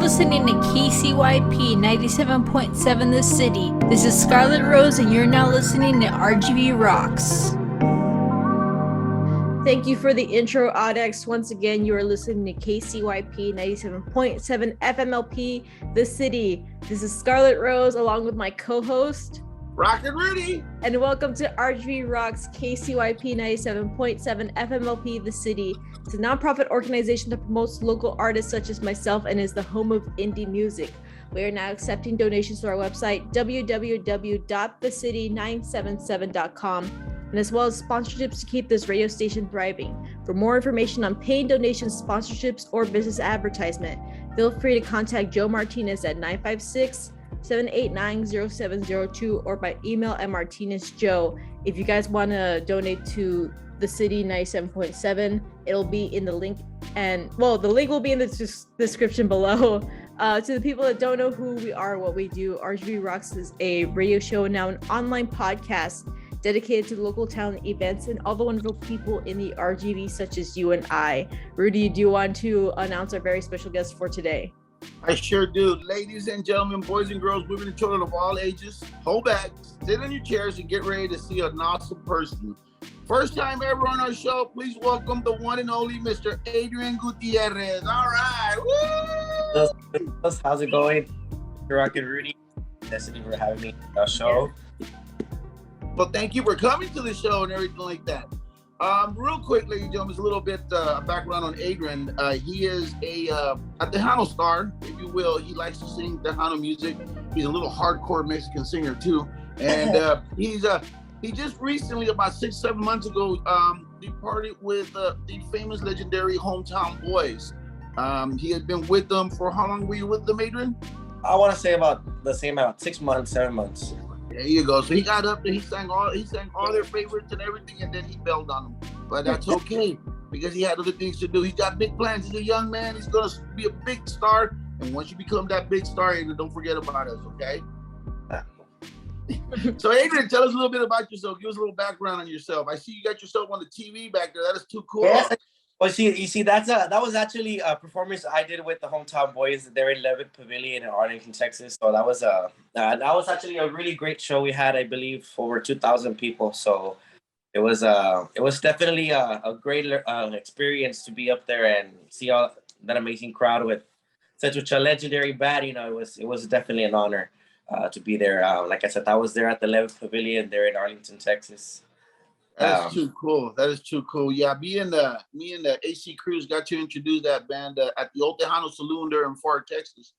listening to KCYP 97.7 The City. This is Scarlet Rose, and you're now listening to RGV Rocks. Thank you for the intro, Audex. Once again, you are listening to KCYP 97.7 FMLP The City. This is Scarlet Rose, along with my co-host, Rockin' Rudy. And welcome to RGV Rocks KCYP 97.7 FMLP The City. It's a nonprofit organization that promotes local artists such as myself and is the home of indie music. We are now accepting donations to our website, www.thecity977.com, and as well as sponsorships to keep this radio station thriving. For more information on paying donations, sponsorships, or business advertisement, feel free to contact Joe Martinez at 956-789-0702 or by email at martinezjoe. If you guys want to donate to the City 97.7, it'll be in the link, and well, the link will be in the description below. To the people that don't know who we are, what we do, RGV Rocks is a radio show and now an online podcast dedicated to local talent events and all the wonderful people in the RGV, such as you and I. Rudy, do you want to announce our very special guest for today? I sure do. Ladies and gentlemen, boys and girls, women and children of all ages, hold back, sit in your chairs and get ready to see an awesome person. First time ever on our show, please welcome the one and only Mr. Adrian Gutierrez. All right. Woo! How's it going? Rockin' Rudy. Thank you for having me on our show. Well, thank you for coming to the show and everything like that. Real quick, ladies and gentlemen, a little bit background on Adrian. He is a Tejano star, if you will. He likes to sing Tejano music. He's a little hardcore Mexican singer too, and he just recently, about 6-7 months ago, departed with the famous legendary Hometown Boys. He had been with them for how long were you with them, Adrian? I want to say about the same amount, 6 months, 7 months. There you go. So he got up there, he sang all their favorites and everything, and then he bailed on them. But that's okay, because he had other things to do. He's got big plans. He's a young man. He's gonna be a big star. And once you become that big star, Adrian, don't forget about us, okay? So Adrian, tell us a little bit about yourself. Give us a little background on yourself. I see you got yourself on the TV back there. That is too cool. Yeah. Well, you see, that was actually a performance I did with the Hometown Boys. They're in Levitt Pavilion in Arlington, Texas. So that was actually a really great show. We had, I believe, over 2,000 people. So it was definitely a great experience to be up there and see all that amazing crowd with such a legendary band. You know, it was definitely an honor to be there. Like I said, I was there at the Levitt Pavilion there in Arlington, Texas. That's too cool. That is too cool. Yeah, me and the AC Cruz got to introduce that band at the Old Tejano Saloon there in Fort Texas.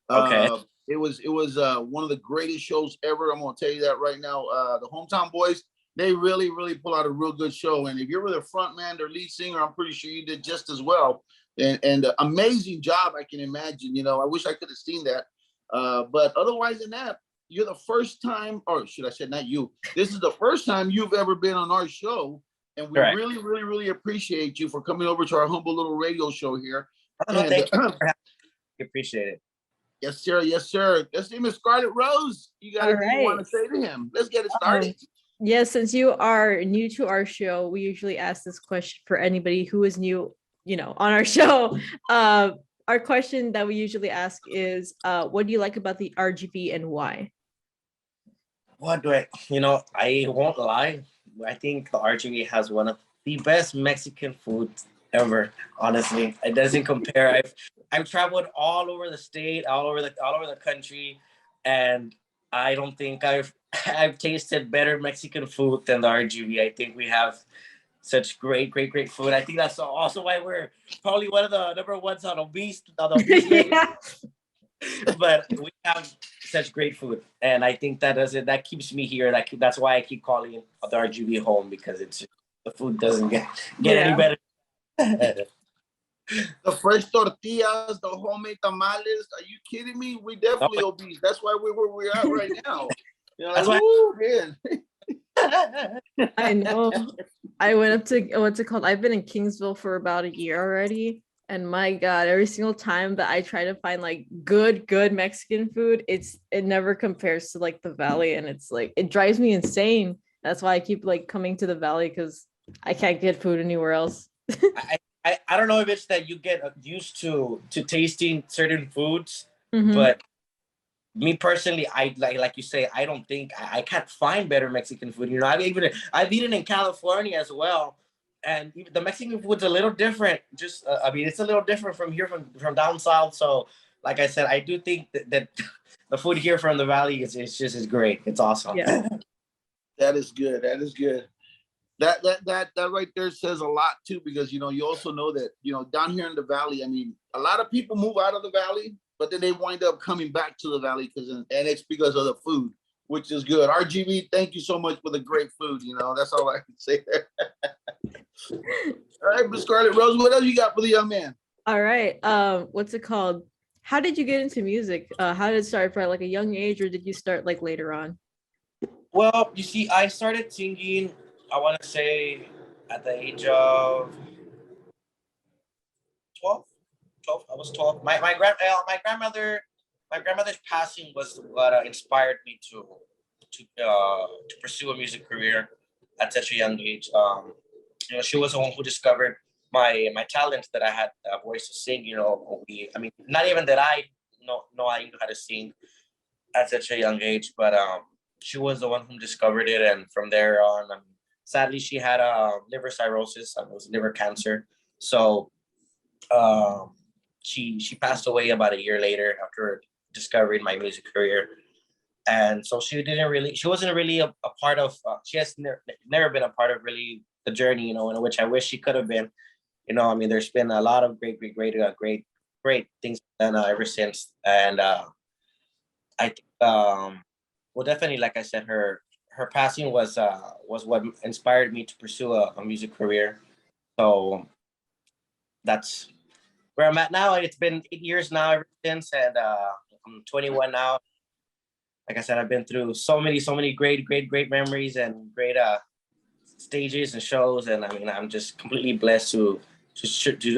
Okay. It was one of the greatest shows ever. I'm gonna tell you that right now. The Hometown Boys, they really, really pull out a real good show. And if you're the front man, their lead singer, I'm pretty sure you did just as well. And amazing job, I can imagine. You know, I wish I could have seen that. But otherwise than that, you're the first time, or should I say not you, this is the first time you've ever been on our show. And we Correct. really, really, really appreciate you for coming over to our humble little radio show here. Thank you. Appreciate it. Yes, sir. Yes, sir. Let's see Miss Scarlet Rose. You got anything you want to say to him? Let's get it started. Yes, since you are new to our show, we usually ask this question for anybody who is new, on our show. Our question that we usually ask is, what do you like about the RGV and why? What do I won't lie. I think the RGV has one of the best Mexican food ever. Honestly, it doesn't compare. I've traveled all over the state, all over the country, and I don't think I've tasted better Mexican food than the RGV. I think we have such great food. I think that's also why we're probably one of the number ones on obese Yeah. But we have such great food, and I think that keeps me here. That's why I keep calling it the RGV home, because the food doesn't get any better. The fresh tortillas, the homemade tamales. Are you kidding me? We definitely obese. That's why we're where we're at right now. That's why. Man. I know. I went up to what's it called? I've been in Kingsville for about a year already. And my God, every single time that I try to find like good Mexican food, it never compares to like the Valley. And it's like, it drives me insane. That's why I keep like coming to the Valley, because I can't get food anywhere else. I don't know if it's that you get used to tasting certain foods, Mm-hmm. but me personally, I like you say, I don't think I can't find better Mexican food. You know, I've eaten in California as well, and even the Mexican food's a little different. Just I mean, it's a little different from here from down south. So, like I said, I do think that the food here from the valley is great. It's awesome. Yeah. That is good. That is good. That right there says a lot too, because you also know that down here in the valley, I mean, a lot of people move out of the valley, but then they wind up coming back to the valley and it's because of the food, which is good. RGV, thank you so much for the great food. That's all I can say there. All right, Miss Scarlett Rose, what else you got for the young man? All right. What's it called? How did you get into music? How did it start from like a young age, or did you start like later on? Well, you see, I started singing, I want to say, at the age of 12. I was 12. My grandmother's passing was what inspired me to pursue a music career at such a young age. She was the one who discovered my talent, that I had a voice to sing. I mean, not even that I know I knew how to sing at such a young age, but she was the one who discovered it, and from there on, sadly, she had liver cirrhosis. It was liver cancer, so she passed away about a year later after discovering my music career. And so she wasn't really a part of. She has never been a part of really the journey, in which I wish she could have been. I mean, there's been a lot of great things done ever since, and I think. Well, definitely, like I said, her passing was what inspired me to pursue a music career. So that's where I'm at now. It's been 8 years now ever since, and I'm 21 now. Like I said, I've been through so many great memories and great stages and shows, and I mean, I'm just completely blessed to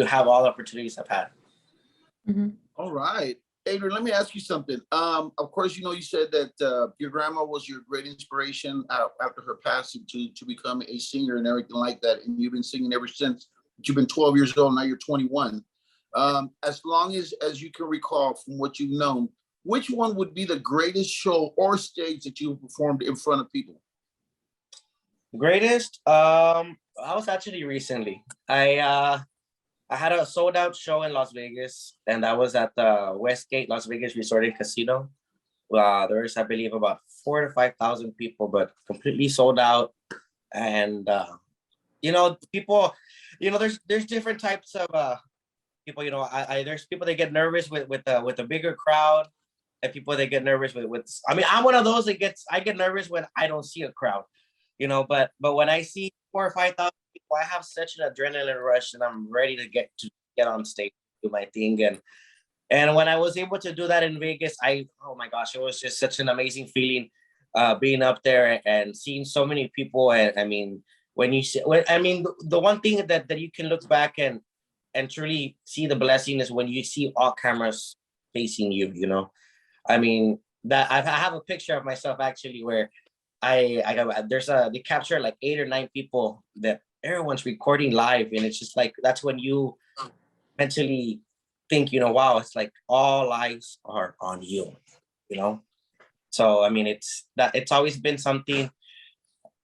have all the opportunities I've had. Mm-hmm. All right. Adrian, let me ask you something. Of course, you said that your grandma was your great inspiration after her passing to become a singer and everything like that. And you've been singing ever since. You've been 12 years old, now you're 21. As long as you can recall from what you've known, which one would be the greatest show or stage that you've performed in front of people? Greatest? I was actually recently. I had a sold out show in Las Vegas, and that was at the Westgate Las Vegas Resort and Casino. There was, I believe, about 4,000 to 5,000 people, but completely sold out. And people, there's different types of people. There's people that get nervous with a bigger crowd, and people that get nervous with. I mean, I'm one of those I get nervous when I don't see a crowd, But when I see 4,000 or 5,000 people, I have such an adrenaline rush, and I'm ready to get on stage, do my thing. And when I was able to do that in Vegas, oh my gosh, it was just such an amazing feeling, being up there and seeing so many people. And I mean, the one thing that you can look back and truly see the blessing is when you see all cameras facing you. I mean, that I have a picture of myself actually where they capture like 8 or 9 people that everyone's recording live, and it's just like that's when you mentally think, wow, it's like all eyes are on you, So I mean, it's always been something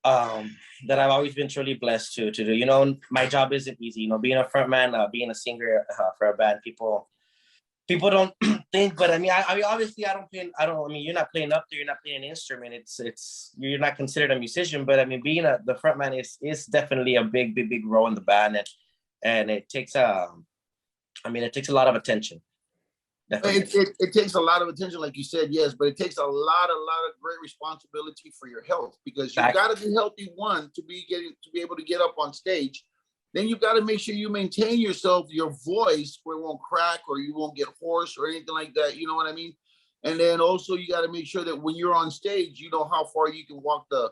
that I've always been truly blessed to do. My job isn't easy, being a front man, being a singer for a band. People don't think, but I mean, obviously I mean, you're not playing up there, you're not playing an instrument. It's you're not considered a musician, but I mean, being the front man is definitely a big role in the band, and it takes a lot of attention. It takes a lot of attention, like you said, yes, but it takes a lot of great responsibility for your health, because you've got to be healthy, one, to be able to get up on stage. Then you've got to make sure you maintain yourself, your voice, where it won't crack or you won't get hoarse or anything like that. You know what I mean? And then also you got to make sure that when you're on stage, you know how far you can walk the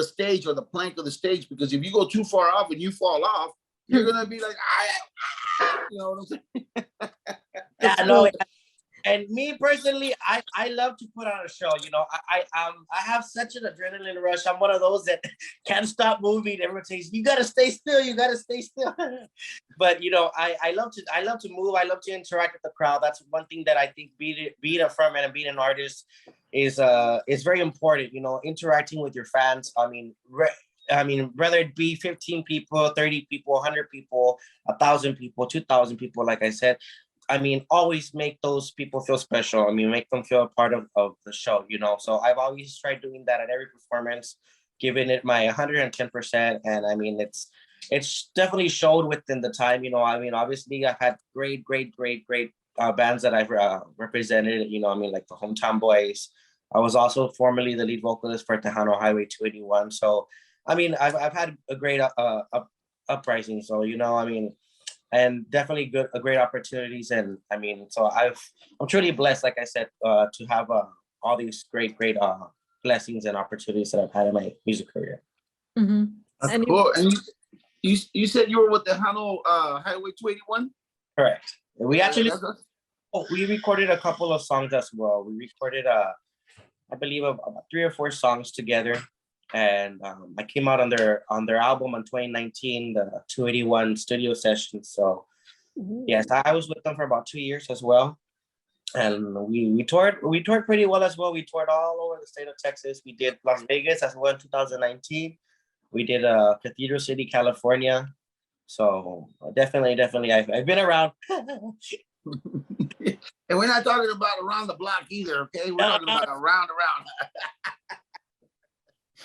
stage or the plank of the stage, because if you go too far off and you fall off, you're gonna be like, you know what I'm saying? Yeah, no. And me personally, I love to put on a show. You know, I have such an adrenaline rush. I'm one of those that can't stop moving. Everyone says, "You gotta stay still. You gotta stay still." But you know, I love to move. I love to interact with the crowd. That's one thing that I think being a frontman and being an artist is very important. You know, interacting with your fans. I mean, whether it be 15 people, 30 people, 100 people, 1,000 people, 2,000 people, like I said, I mean, always make those people feel special. I mean, make them feel a part of the show, you know? So I've always tried doing that at every performance, giving it my 110%. And I mean, it's definitely showed within the time, you know? I mean, obviously I've had great bands that I've represented, you know, I mean, like the Hometown Boys. I was also formerly the lead vocalist for Tejano Highway 281. So, I mean, I've had a great uprising. So, you know, I mean, and definitely great opportunities. And I mean, so I'm truly blessed, like I said, to have all these great blessings and opportunities that I've had in my music career. Mm-hmm. That's cool. And you said you were with the Hano Highway 281? Correct. We actually we recorded a couple of songs as well. We recorded I believe about 3 or 4 songs together. And I came out on their album in 2019, the 281 studio session. So yes, I was with them for about 2 years as well. And we toured pretty well as well. We toured all over the state of Texas. We did Las Vegas as well in 2019. We did Cathedral City, California. So definitely I've been around. And we're not talking about around the block either, okay? We're talking about around.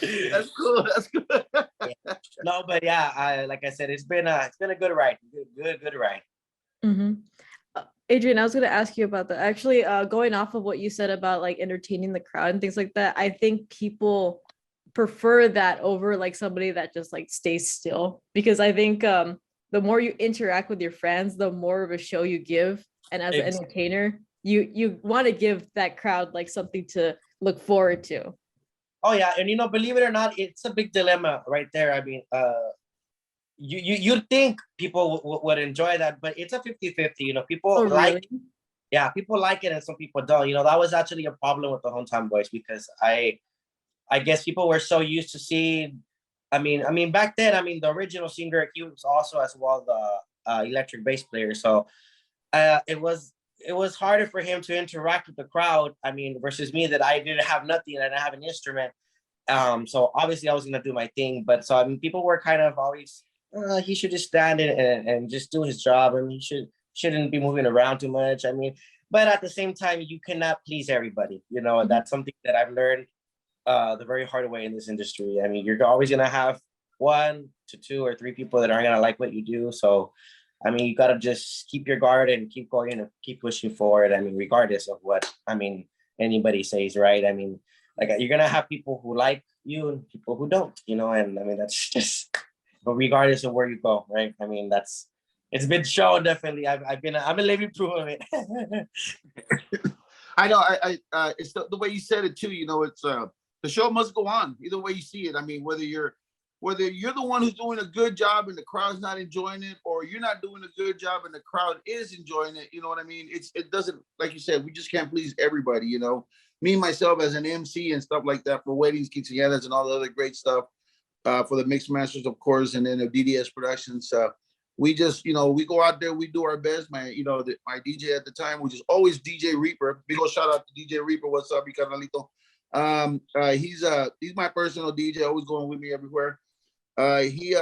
That's cool. That's good. No, but yeah, like I said, it's been a good ride. Good ride. Mm-hmm. Adrian, I was going to ask you about that. Actually, going off of what you said about like entertaining the crowd and things like that, I think people prefer that over like somebody that just like stays still, because I think the more you interact with your fans, the more of a show you give. And as an entertainer, you want to give that crowd like something to look forward to. Oh yeah, and you know, believe it or not, it's a big dilemma right there. I mean, you'd think people would enjoy that, but it's a 50-50. You know, people people like it and some people don't. You know, that was actually a problem with the Hometown Boys, because I guess people were so used to seeing. I mean, back then, I mean, the original singer, he was also as well the electric bass player. So it was harder for him to interact with the crowd. I mean, versus me, that I didn't have nothing, I didn't have an instrument. So obviously I was gonna do my thing. But so I mean, people were kind of always, he should just stand and just do his job, and he shouldn't be moving around too much. I mean, but at the same time, you cannot please everybody. You know, that's something that I've learned the very hard way in this industry. I mean, you're always gonna have 1 to 2 or 3 people that aren't gonna like what you do. So I mean, you gotta just keep your guard and keep going and keep pushing forward. I mean, regardless of what anybody says, right? I mean, like, you're gonna have people who like you and people who don't, you know. And I mean, that's just, but regardless of where you go, right? I mean, it's been shown, definitely. I'm a living proof of it. I know. I it's the way you said it too. You know, it's the show must go on. Either way you see it. I mean, whether you're the one who's doing a good job and the crowd's not enjoying it, or you're not doing a good job and the crowd is enjoying it, you know what I mean? It doesn't, like you said, we just can't please everybody, you know? Me, myself, as an MC and stuff like that for weddings, quinceañeras, and all the other great stuff, for the Mix Masters, of course, and then the DDS Productions, we just, you know, we go out there, we do our best. My DJ at the time, which is always DJ Reaper. Big old shout out to DJ Reaper. What's up, Carnalito? He's my personal DJ, always going with me everywhere. He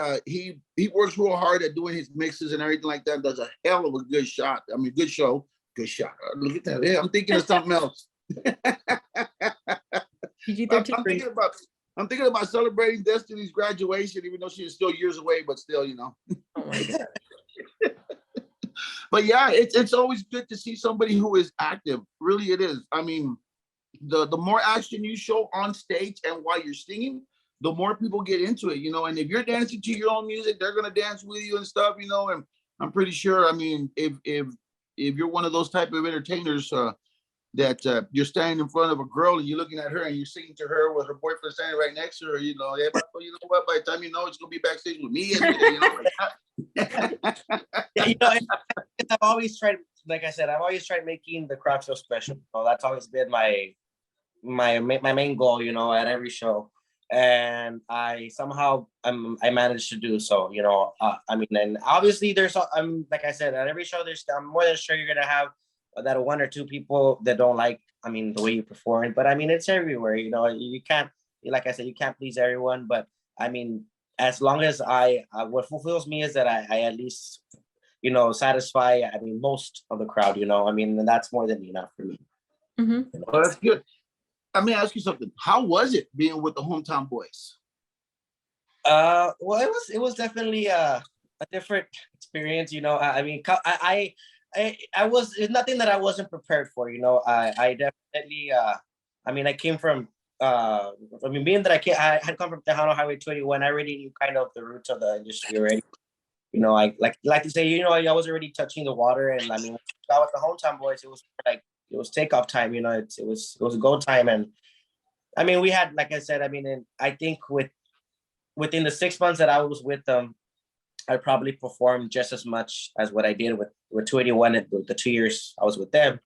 works real hard at doing his mixes and everything like that. Does a hell of a good shot. I mean, good show, good shot. Look at that. Yeah, I'm thinking of something else. I'm thinking about celebrating Destiny's graduation, even though she is still years away, but still, you know. Oh my God. But yeah, it's always good to see somebody who is active. Really, it is. I mean, the more action you show on stage and while you're singing, the more people get into it, you know. And if you're dancing to your own music, they're gonna dance with you and stuff, you know. And I'm pretty sure, I mean, if you're one of those type of entertainers that you're standing in front of a girl and you're looking at her and you're singing to her with her boyfriend standing right next to her, you know, you know what? By the time you know, it's gonna be backstage with me, you know. Yeah, you know, I've always tried like I said, I've always tried making the craft show special. So that's always been my main goal, you know, at every show. And I somehow I managed to do so, you know. I mean, and obviously like I said, at every show I'm more than sure you're gonna have that one or two people that don't like, I mean, the way you perform. But I mean, it's everywhere, you know. You can't, like I said, you can't please everyone. But I mean, as long as what fulfills me is that I at least, you know, satisfy, I mean, most of the crowd, you know. I mean, and that's more than enough for me. Mm-hmm. You know? Well, that's good. Let me ask you something. How was it being with the Hometown Boys? Well, it was definitely a different experience, you know. I mean, I was, it's nothing that I wasn't prepared for, you know. I definitely I mean, I came from I mean, being that I had come from Tejano Highway 21, I already knew kind of the roots of the industry already. You know, I like to say, you know, I was already touching the water, and I mean, when I got with the Hometown Boys, it was like it was takeoff time, you know. It was go time, and I mean, we had, like I said, I mean, and I think within the 6 months that I was with them, I probably performed just as much as what I did with 281 and the 2 years I was with them.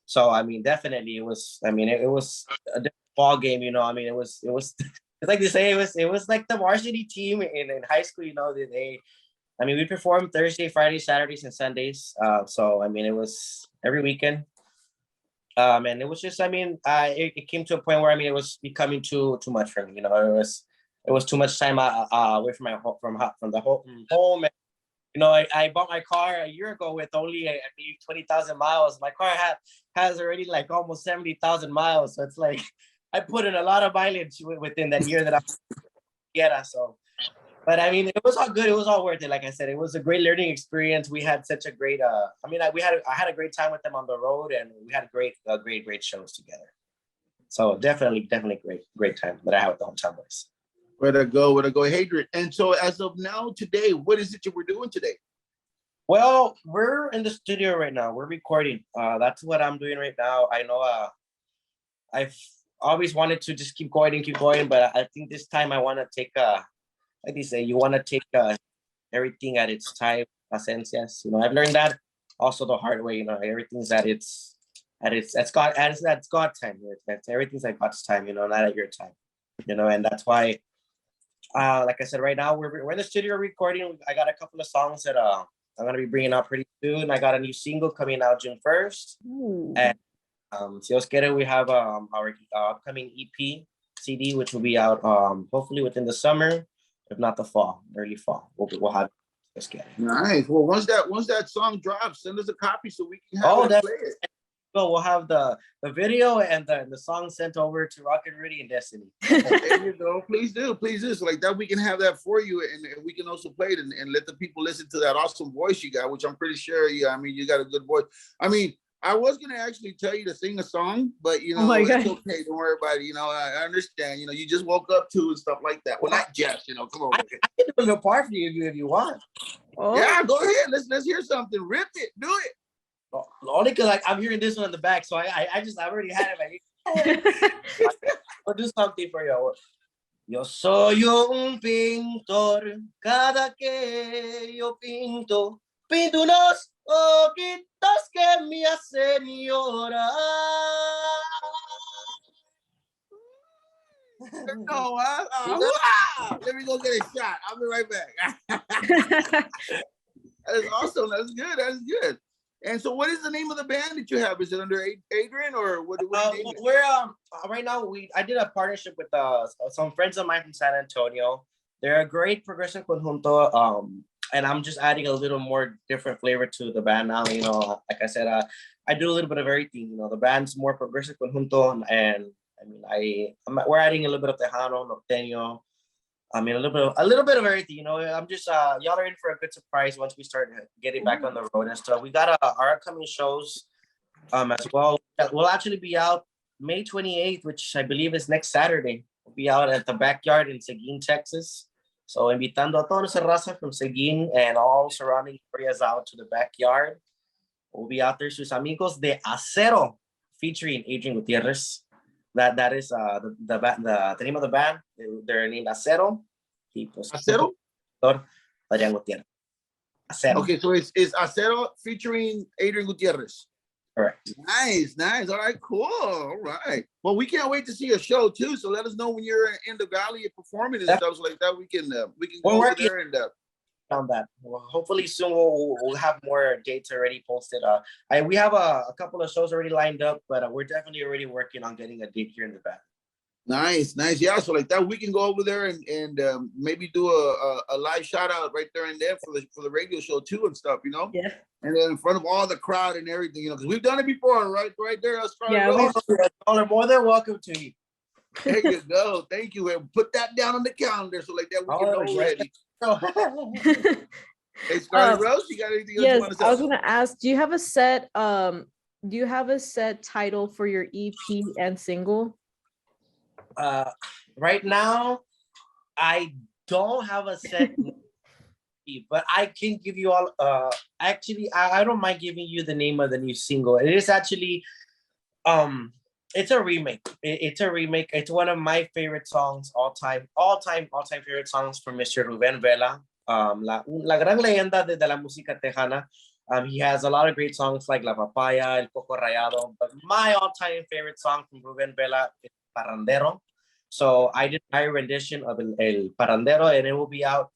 So I mean, definitely it was. I mean, it was a different ball game, you know. I mean, it was. It's like they say, it was like the varsity team in high school, you know. I mean, we performed Thursday, Friday, Saturdays, and Sundays. So I mean, it was every weekend. And it was just, I mean, it came to a point where, I mean, it was becoming too much for me, you know. It was too much time away from my from the home. And, you know, I bought my car a year ago with only, I believe, 20,000 miles. My car has already like almost 70,000 miles. So it's like I put in a lot of mileage within that year that I get. So, but I mean, it was all good. It was all worth it. Like I said, it was a great learning experience. We had such a great, I mean, I had a great time with them on the road, and we had great shows together. So definitely great time that I had with the Hometown Boys. Way to go, Adrian. And so as of now, today, what is it you were doing today? Well, we're in the studio right now. We're recording. That's what I'm doing right now. I know I've always wanted to just keep going, but I think this time I want to take like they say, you want to take everything at its time, esencias. You know, I've learned that also the hard way. You know, everything's that's God time. That's everything's at God's time. You know, not at your time. You know, and that's why, like I said, right now we're in the studio recording. I got a couple of songs that I'm gonna be bringing out pretty soon. I got a new single coming out June 1st, and si Dios quiere, we have our upcoming EP CD, which will be out hopefully within the summer. If not the fall, early fall, we'll have this guy. Nice. Well, once that song drops, send us a copy so we can have it. Play it. Well, we'll have the video and the song sent over to Rocket Rudy and Destiny. There you go. Please do. So like that, we can have that for you, and we can also play it and let the people listen to that awesome voice you got, which I'm pretty sure. Yeah, I mean, you got a good voice. I mean, I was gonna actually tell you to sing a song, but you know, it's okay. Don't worry about it. You know, I understand. You know, you just woke up to and stuff like that. Well, not just. You know, come on. I can do a part for you if you want. Oh. Yeah, go ahead. Let's hear something. Rip it. Do it. Only because like I'm hearing this one in the back, so I already had it. I'll do something for you. Yo soy un pintor, cada que yo pinto unos ojitos que me hacen llorar. No, let me go get a shot. I'll be right back. That is awesome. That's good. And so, what is the name of the band that you have? Is it under Adrian or what? We're right now. I did a partnership with some friends of mine from San Antonio. They're a great progressive conjunto. And I'm just adding a little more different flavor to the band now. You know, like I said, I do a little bit of everything. You know, the band's more progressive conjunto, and I mean, we're adding a little bit of Tejano, Norteño. I mean, a little bit of everything. You know, I'm just y'all are in for a good surprise once we start getting back on the road and stuff. We got our upcoming shows as well. We'll actually be out May 28th, which I believe is next Saturday. We'll be out at the Backyard in Seguin, Texas. So invitando a toda esa raza from Seguin and all surrounding areas out to the Backyard. We'll be out there, sus amigos de Acero, featuring Adrian Gutierrez. That is the name of the band. They're named Acero. Acero? Adrian Gutierrez. Acero. Okay, so it's Acero featuring Adrian Gutierrez. Correct. Nice. All right, cool. All right. Well, we can't wait to see a show too. So let us know when you're in the valley performing and stuff like that. We can go over there and on that. Well, hopefully soon we'll have more dates already posted. We have a couple of shows already lined up, but we're definitely already working on getting a date here in the valley. Nice. Yeah, so like that, we can go over there and maybe do a live shout out right there and there for the radio show too and stuff, you know. Yeah. And then in front of all the crowd and everything, you know, because we've done it before, right there. Yeah, we're more than welcome to you. There you go. Thank you. And put that down on the calendar so like that we can know already. Hey, Scarlett Rose, you got anything else you want to say? I was gonna ask, do you have a set title for your EP and single? Right now, I don't have a set, but I can give you all. Actually, I don't mind giving you the name of the new single. It is actually, it's a remake. It's a remake. It's one of my favorite songs, all time favorite songs from Mr. Rubén Vela. La gran leyenda de la música tejana. He has a lot of great songs like La Papaya, El Coco Rayado, but my all-time favorite song from Rubén Vela is Parrandero. So I did my rendition of El Parrandero, and it will be out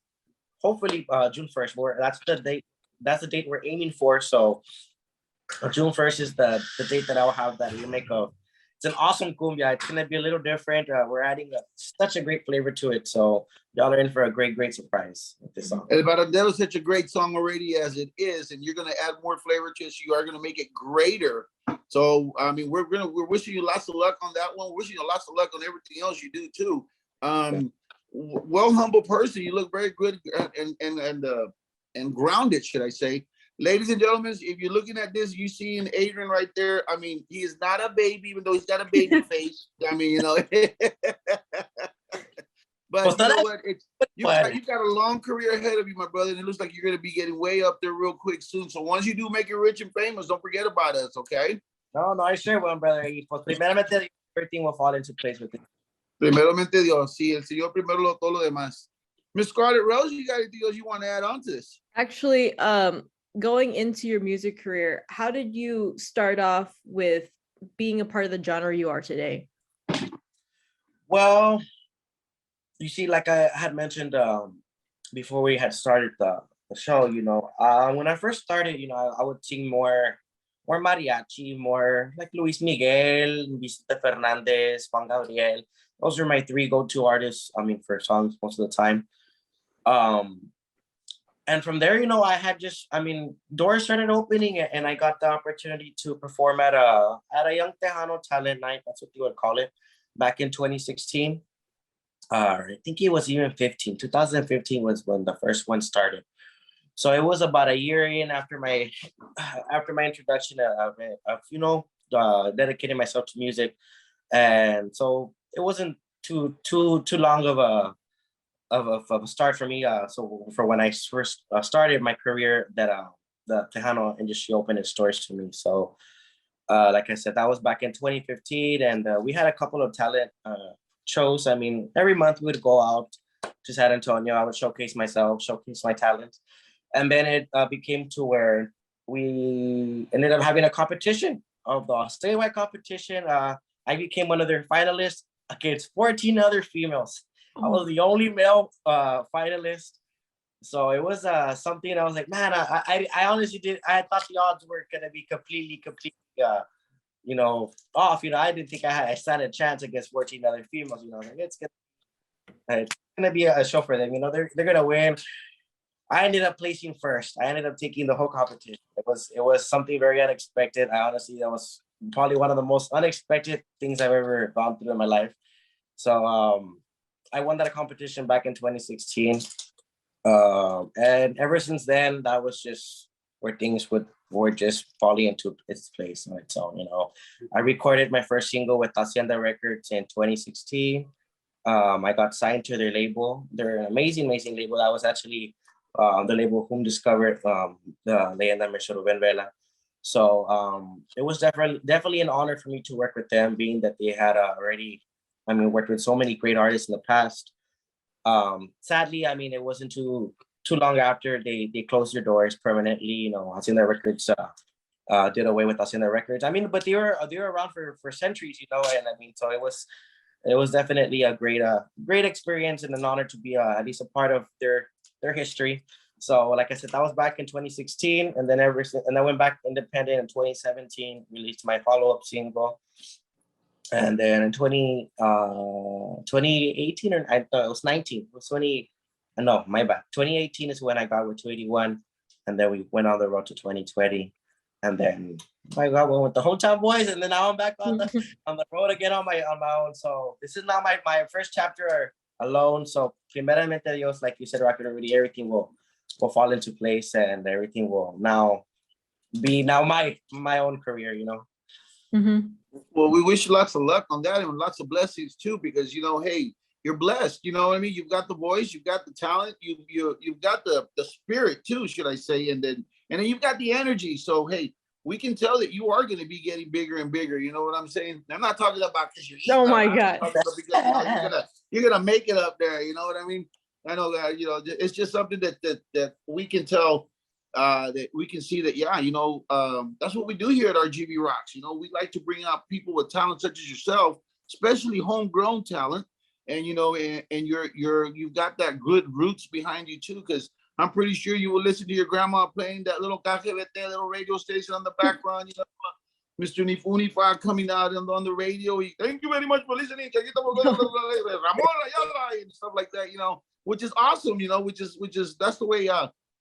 hopefully June 1st. That's the date. That's the date we're aiming for. So June 1st is the date that I'll have that remake of. It's an awesome cumbia. It's gonna be a little different. We're adding such a great flavor to it. So y'all are in for a great surprise with this song. El Barandero is such a great song already as it is, and you're gonna add more flavor to it. So you are gonna make it greater. So I mean, we're wishing you lots of luck on that one. We're wishing you lots of luck on everything else you do too. Well, humble person. You look very good and grounded, should I say? Ladies and gentlemen, if you're looking at this, you seeing Adrian right there. I mean, he is not a baby, even though he's got a baby face. I mean, you know. But you know what? You got a long career ahead of you, my brother, and it looks like you're going to be getting way up there real quick soon. So once you do make it rich and famous, don't forget about us, okay? No, I sure will, brother. Primeramente, everything will fall into place with it. Primeramente Dios. Sí, el Señor primero todo lo demás. Miss Scarlett Rose, you got anything else you want to add on to this? Actually, going into your music career, how did you start off with being a part of the genre you are today? Well, you see, like I had mentioned before we had started the show, you know, when I first started, you know, I would sing more mariachi, more like Luis Miguel, Vicente Fernandez, Juan Gabriel. Those are my three go-to artists, I mean, for songs most of the time. And from there, you know, doors started opening and I got the opportunity to perform at a Young Tejano Talent Night. That's what you would call it, back in 2016. I think it was even 2015 was when the first one started. So it was about a year in after my introduction of you know, dedicating myself to music. And so it wasn't too long of a start for me. So for when I first started my career, that the Tejano industry opened its doors to me. So like I said, that was back in 2015, and we had a couple of talent shows. I mean, every month we would go out to San Antonio. I would showcase myself, showcase my talents, and then it became to where we ended up having a competition of the statewide competition. I became one of their finalists against 14 other females. I was the only male finalist. So it was something I was like, man, I honestly I thought the odds were going to be completely, you know, off. You know, I didn't think I stand a chance against 14 other females. You know, like, it's gonna be a show for them. You know, they're going to win. I ended up placing first. I ended up taking the whole competition. It was something very unexpected. That was probably one of the most unexpected things I've ever gone through in my life. So I won that competition back in 2016. And ever since then, that was just where things were just falling into its place on its own. You know, I recorded my first single with Hacienda Records in 2016. I got signed to their label. They're an amazing label. I was actually the label whom discovered the leyenda Mr. Rubén Vela. So it was definitely an honor for me to work with them, being that they had already, worked with so many great artists in the past. Sadly, it wasn't too too long after they closed their doors permanently. You know, Hacienda Records did away with Hacienda Records. I mean, but they were around for centuries, you know, and I mean, so it was definitely a great experience and an honor to be at least a part of their history. So like I said, that was back in 2016, and then I went back independent in 2017, released my follow-up single. And then in 2018, or I thought it was 19, it was 20, no, my bad. 2018 is when I got with 281, and then we went on the road to 2020. And then I got one with the Hometown Boys, and then now I'm back on the road again on my own. So this is now my first chapter alone. So primeramente Dios, like you said, Rocket, already everything will fall into place, and everything will now be my own career, you know. Mm-hmm. Well, we wish you lots of luck on that and lots of blessings too, because you know, hey, you're blessed. You know what I mean? You've got the voice, you've got the talent, you've got the spirit too, should I say, and then you've got the energy. So hey, we can tell that you are going to be getting bigger and bigger. You know what I'm saying? I'm not talking about because you eat. Oh my God! Because, you know, you're gonna make it up there. You know what I mean? I know that, you know, it's just something that we can tell. That we can see that, yeah, you know, that's what we do here at RGV Rocks. You know, we like to bring out people with talent such as yourself, especially homegrown talent, and you know, and you've got that good roots behind you too, because I'm pretty sure you will listen to your grandma playing that little little radio station on the background. You know, Mr. Unifa coming out on the radio. Thank you very much for listening. And stuff like that. You know, which is awesome. You know, which is that's the way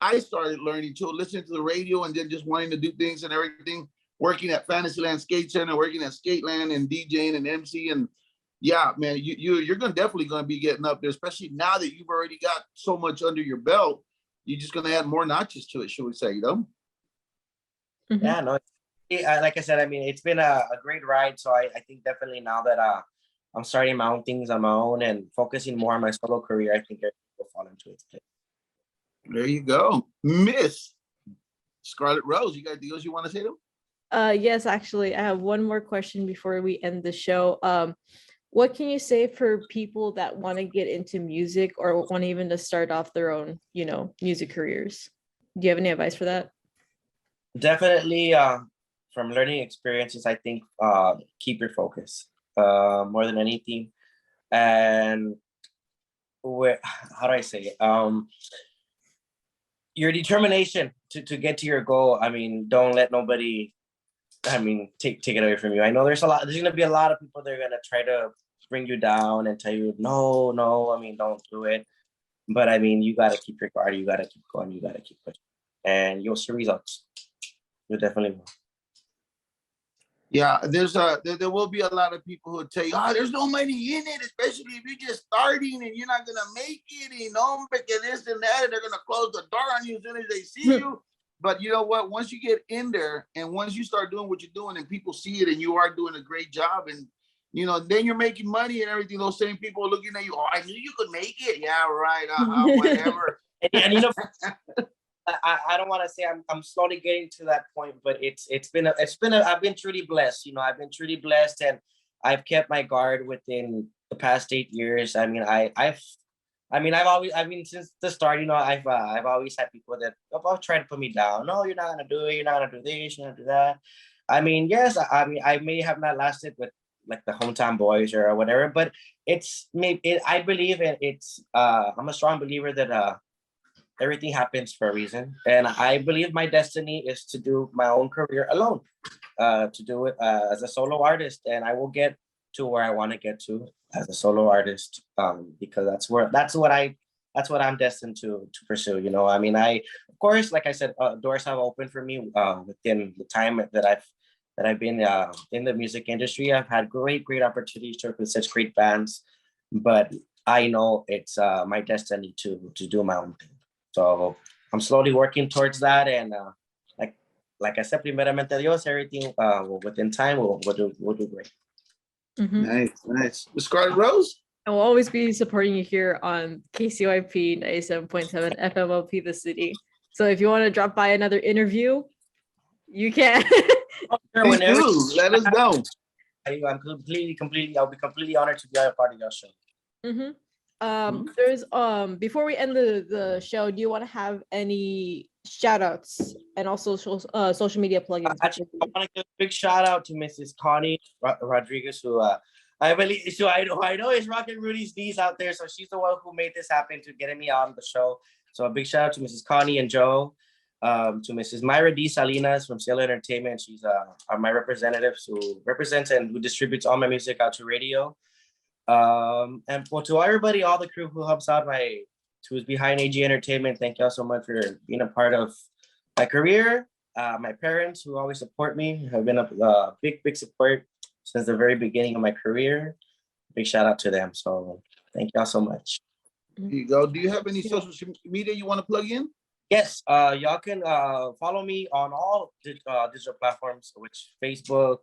I started learning too, listening to the radio and then just wanting to do things and everything, working at Fantasyland Skate Center, working at Skateland and DJing and MC. And yeah, man, you're definitely going to be getting up there, especially now that you've already got so much under your belt. You're just going to add more notches to it, should we say, you know? Mm-hmm. Yeah, no, like I said, I mean, it's been a great ride. So I think definitely now that I'm starting my own things on my own and focusing more on my solo career, I think everything will fall into its place. There you go. Miss Scarlett Rose, you got anything else you want to say to them? Yes, actually, I have one more question before we end the show. What can you say for people that want to get into music or want even to start off their own, you know, music careers? Do you have any advice for that? Definitely, from learning experiences, I think keep your focus more than anything. And how do I say it? Your determination to get to your goal. I mean, don't let nobody, I mean, take it away from you. I know there's going to be a lot of people that are going to try to bring you down and tell you, no, I mean, don't do it. But I mean, you got to keep your guard. You got to keep going. You got to keep pushing. And you'll see results. You definitely will. Yeah, there will be a lot of people who tell you, there's no money in it, especially if you're just starting and you're not gonna make it, you know, because this and that, and they're gonna close the door on you as soon as they see you. But you know what? Once you get in there and once you start doing what you're doing and people see it and you are doing a great job, and you know, then you're making money and everything. Those same people are looking at you. Oh, I knew you could make it. Yeah, right. Whatever. and you know. I don't want to say I'm slowly getting to that point, but I've been truly blessed. You know, I've been truly blessed, and I've kept my guard within the past 8 years. I mean, since the start, you know, I've always had people that have tried to put me down. No, you're not gonna do it. You're not gonna do this. You're not gonna do that. I mean, yes, I mean, I may have not lasted with like the Hometown Boys or whatever, but I believe I'm a strong believer that everything happens for a reason, and I believe my destiny is to do my own career alone, to do it as a solo artist, and I will get to where I want to get to as a solo artist, because that's what I'm destined to pursue. You know, I mean, of course, like I said, doors have opened for me within the time that I've been in the music industry. I've had great opportunities to work with such great bands, but I know it's my destiny to do my own thing. So I'm slowly working towards that, and like I said, primeramente Dios, everything within time we'll do great. Mm-hmm. Nice. Scarlett Rose? I will always be supporting you here on KCYP 97.7 FMLP The City. So if you want to drop by another interview, you can. Please do. Let us know. I'll be completely honored to be a part of your show. Mm-hmm. There's before we end the show, do you want to have any shout outs and also social media plugins? Actually, I want to give a big shout out to Mrs. Connie Rodriguez, who I believe, so I know is rocking Rudy's knees out there. So she's the one who made this happen to getting me on the show. So a big shout out to Mrs. Connie and Joe, to Mrs. Myra D. Salinas from Cielo Entertainment. She's my representative who represents and who distributes all my music out to radio. And well, to everybody, all the crew who helps out who's behind AG Entertainment, thank y'all so much for being a part of my career. My parents who always support me have been a big support since the very beginning of my career. Big shout out to them. So thank y'all so much. Here you go. Do you have any social media you want to plug in? Yes, y'all can follow me on all digital platforms, which Facebook,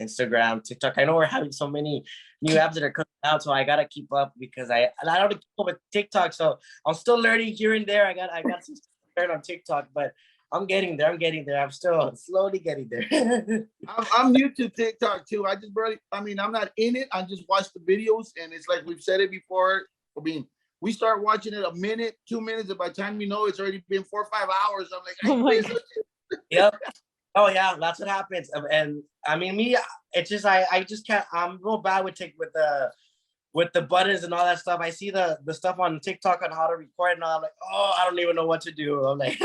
Instagram, TikTok. I know we're having so many new apps that are coming out, so I gotta keep up because I don't keep up with TikTok. So I'm still learning here and there. I got some learn on TikTok, but I'm getting there. I'm still slowly getting there. I'm new to TikTok too. I'm not in it. I just watch the videos, and it's like we've said it before. I mean, we start watching it a minute, 2 minutes, and by the time you know, it's already been 4 or 5 hours. I'm like, oh my God. Yep. Oh yeah, that's what happens. And I mean, me, it's just I just can't. I'm real bad with the buttons and all that stuff. I see the stuff on TikTok on how to record, and I'm like, oh, I don't even know what to do. I'm like,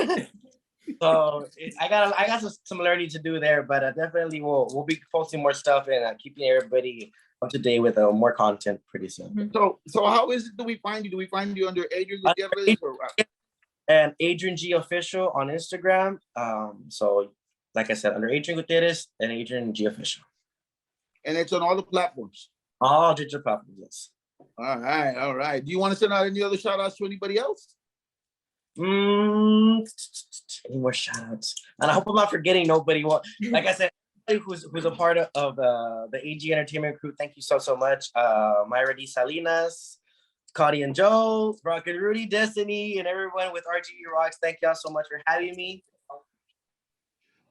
so I got some learning to do there, but definitely we'll be posting more stuff and keeping everybody up to date with more content pretty soon. So how is it? Do we find you? Do we find you under Adrian Gutierrez and Adrian G Official on Instagram? So like I said, under Adrian Gutierrez and Adrian G Official. And it's on all the platforms. All digital platforms, yes. All right. Do you want to send out any other shout outs to anybody else? Any more shout outs? And I hope I'm not forgetting nobody. Like I said, who's a part of the AG Entertainment crew, thank you so much. Myra D. Salinas, Connie and Joe, Brock and Rudy, Destiny, and everyone with RGV Rocks. Thank y'all so much for having me.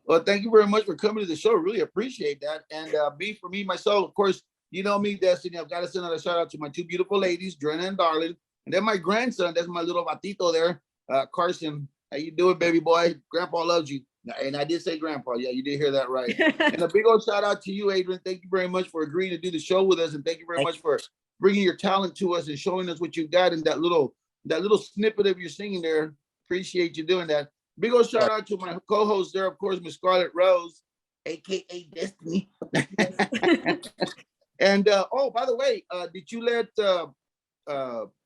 Well, thank you very much for coming to the show. Really appreciate that. And for me, myself, of course, you know me, Destiny. I've got to send out a shout out to my 2 beautiful ladies, Drenna and Darlin. And then my grandson, that's my little batito there, Carson. How you doing, baby boy? Grandpa loves you. And I did say grandpa. Yeah, you did hear that right. And a big old shout out to you, Adrian. Thank you very much for agreeing to do the show with us. And thank you very much for bringing your talent to us and showing us what you got in that little snippet of your singing there. Appreciate you doing that. Big old shout out to my co-host there, of course, Miss Scarlett Rose, aka Destiny. And by the way, did you let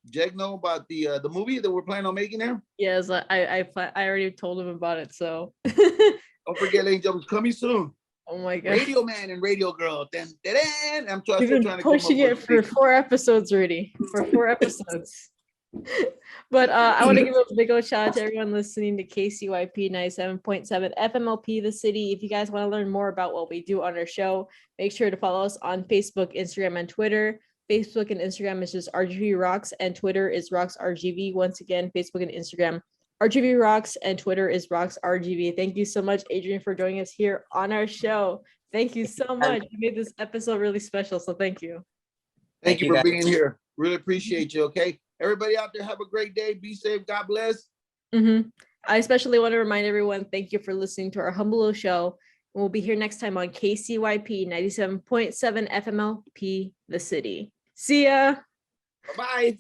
Jeg know about the movie that we're planning on making there? Yes, I already told him about it. So don't forget, ladies and gentlemen, coming soon. Oh my God! Radio Man and Radio Girl. I'm We've been trying to pushing it for 4 episodes already. For 4 episodes. But I want to give a big old shout out to everyone listening to KCYP 97.7 FMLP The City. If you guys want to learn more about what we do on our show, make sure to follow us on Facebook, Instagram, and Twitter. Facebook and Instagram is just RGV Rocks, and Twitter is Rocks RGV. Once again, Facebook and Instagram, RGV Rocks, and Twitter is Rocks RGV. Thank you so much, Adrian, for joining us here on our show. Thank you so much. You made this episode really special, so thank you. Thank you for being here. Really appreciate you, okay? Everybody out there, have a great day. Be safe. God bless. I especially want to remind everyone, thank you for listening to our humble little show. We'll be here next time on KCYP 97.7 FMLP The City. See ya. Bye-bye.